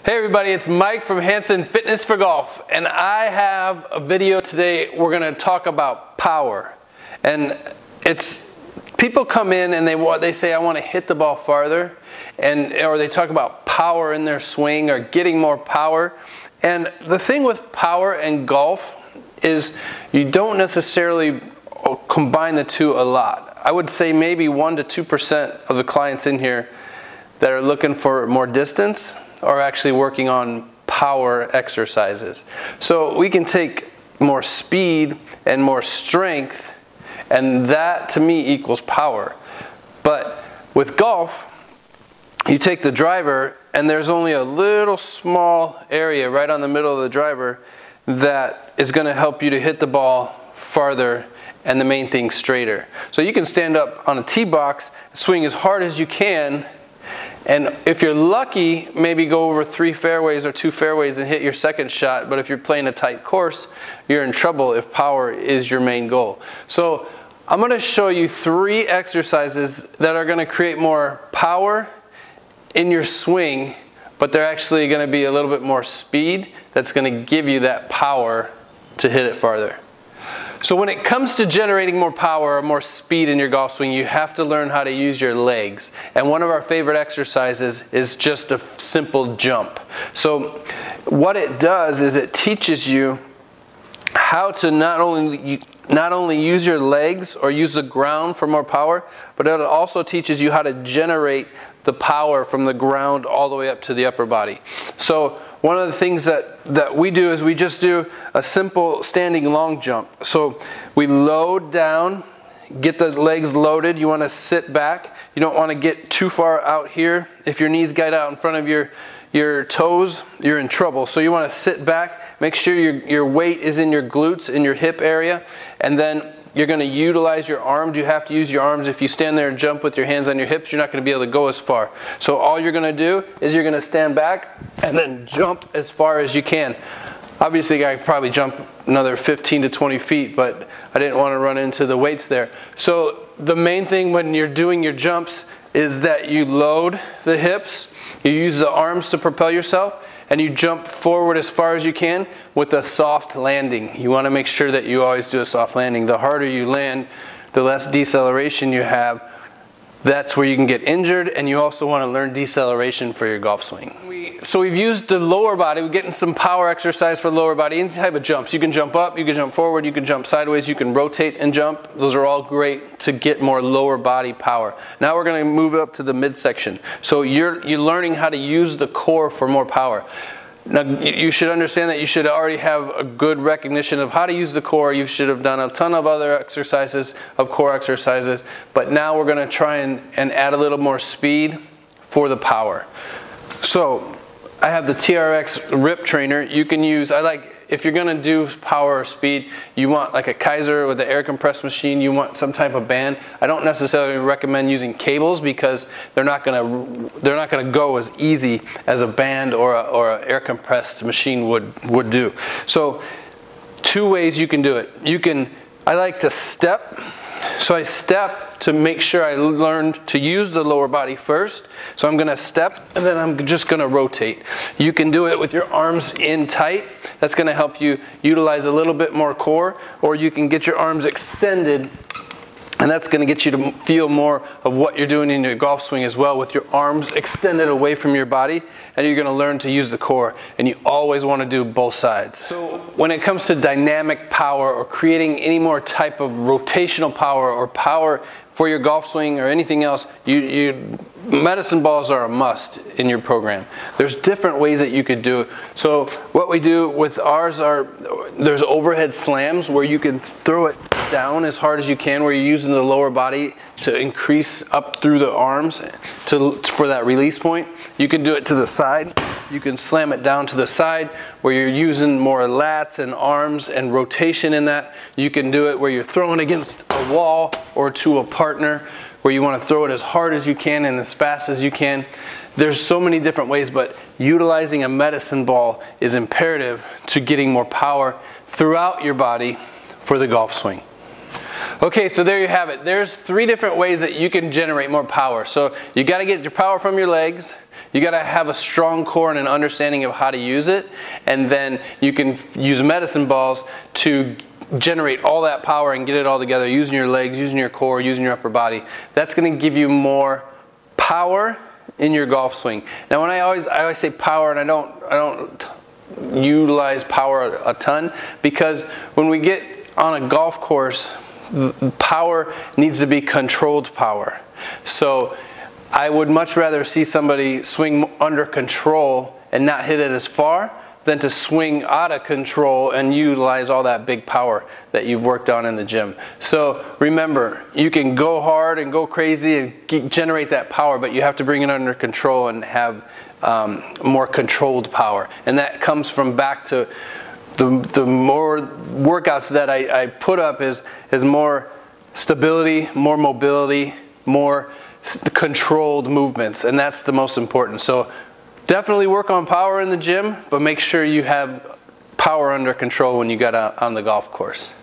Hey everybody, it's Mike from Hansen Fitness for Golf, and I have a video today. We're going to talk about power. And it's people come in and they say I want to hit the ball farther, or they talk about power in their swing or getting more power. And the thing with power and golf is you don't necessarily combine the two a lot. I would say maybe 1 to 2% of the clients in here that are looking for more distance are actually working on power exercises. So we can take more speed and more strength, and that to me equals power. But with golf, you take the driver and there's only a little small area right on the middle of the driver that is going to help you to hit the ball farther and the main thing straighter. So you can stand up on a tee box, swing as hard as you can, and if you're lucky, maybe go over 3 fairways or 2 fairways and hit your second shot. But if you're playing a tight course, you're in trouble if power is your main goal. So I'm going to show you 3 exercises that are going to create more power in your swing, but they're actually going to be a little bit more speed that's going to give you that power to hit it farther. So when it comes to generating more power or more speed in your golf swing, you have to learn how to use your legs. And one of our favorite exercises is just a simple jump. So what it does is it teaches you how to not only use your legs or use the ground for more power, but it also teaches you how to generate the power from the ground all the way up to the upper body. So one of the things that we do is we just do a simple standing long jump. So we load down, get the legs loaded. You want to sit back. You don't want to get too far out here. If your knees get out in front of your toes, you're in trouble. So you want to sit back, make sure your weight is in your glutes, in your hip area, and then you're going to utilize your arms. You have to use your arms. If you stand there and jump with your hands on your hips, you're not going to be able to go as far. So all you're going to do is you're going to stand back and then jump as far as you can. Obviously, I could probably jump another 15 to 20 feet, but I didn't want to run into the weights there. So the main thing when you're doing your jumps is that you load the hips, you use the arms to propel yourself, and you jump forward as far as you can with a soft landing. You want to make sure that you always do a soft landing. The harder you land, the less deceleration you have. That's where you can get injured, and you also want to learn deceleration for your golf swing. So we've used the lower body. We're getting some power exercise for the lower body. Any type of jumps. You can jump up, you can jump forward, you can jump sideways, you can rotate and jump. Those are all great to get more lower body power. Now we're going to move up to the midsection. So you're learning how to use the core for more power. Now, you should understand that you should already have a good recognition of how to use the core. You should have done a ton of other exercises, of core exercises, but now we're going to try and add a little more speed for the power. So I have the TRX Rip Trainer. You can use, if you're going to do power or speed, you want like a Kaiser with the air compressed machine, you want some type of band. I don't necessarily recommend using cables because they're not going to go as easy as a band or an air compressed machine would do. So 2 ways you can do it. I like to step. So I step to make sure I learned to use the lower body first. So I'm going to step and then I'm just going to rotate. You can do it with your arms in tight. That's going to help you utilize a little bit more core, or you can get your arms extended, and that's going to get you to feel more of what you're doing in your golf swing as well, with your arms extended away from your body, and you're going to learn to use the core, and you always want to do both sides. So when it comes to dynamic power or creating any more type of rotational power or power for your golf swing or anything else, medicine balls are a must in your program. There's different ways that you could do it. So what we do with ours there's overhead slams where you can throw it down as hard as you can, where you're using the lower body to increase up through the arms for that release point. You can do it to the side. You can slam it down to the side where you're using more lats and arms and rotation in that. You can do it where you're throwing against a wall or to a partner, where you want to throw it as hard as you can and as fast as you can. There's so many different ways, but utilizing a medicine ball is imperative to getting more power throughout your body for the golf swing. Okay, so there you have it. There's 3 different ways that you can generate more power. So you got to get your power from your legs. You got to have a strong core and an understanding of how to use it, and then you can use medicine balls to generate all that power and get it all together using your legs, using your core, using your upper body. That's going to give you more power in your golf swing. Now, when I always say power, and I don't utilize power a ton, because when we get on a golf course, power needs to be controlled power. So I would much rather see somebody swing under control and not hit it as far than to swing out of control and utilize all that big power that you've worked on in the gym. So remember, you can go hard and go crazy and generate that power, but you have to bring it under control and have more controlled power. And that comes from back to the more workouts that I put up is more stability, more mobility, more controlled movements, and that's the most important. So definitely work on power in the gym, but make sure you have power under control when you get out on the golf course.